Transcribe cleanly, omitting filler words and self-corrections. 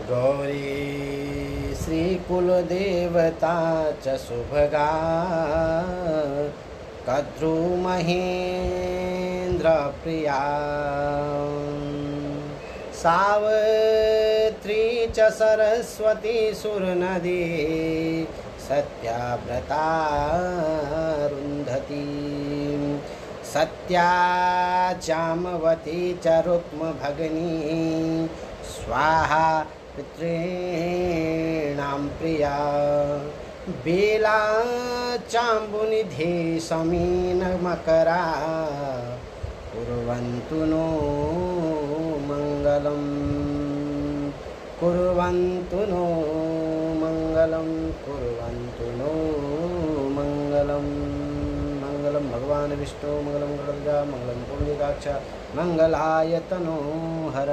गौरी श्रीकुलदेवता च सुभगा कद्रुमहेन्द्रप्रिया सावित्री च सरस्वती सुरनदी सत्याव्रता रुन्धती सत्या जाम्बवती च रुक्मभगिनी स्वाहा पितॄणां प्रिया बेला चाम्बुनिधि समीनमकरा कुर्वन्तु नो मङ्गलं कुर्वन्तु नो मङ्गलं कुर्वन्तु नो मङ्गलं मङ्गलं भगवान् विष्णु मङ्गलं गरुडध्वज मङ्गलं पुण्डरीकाक्ष मङ्गलाय तनोहर।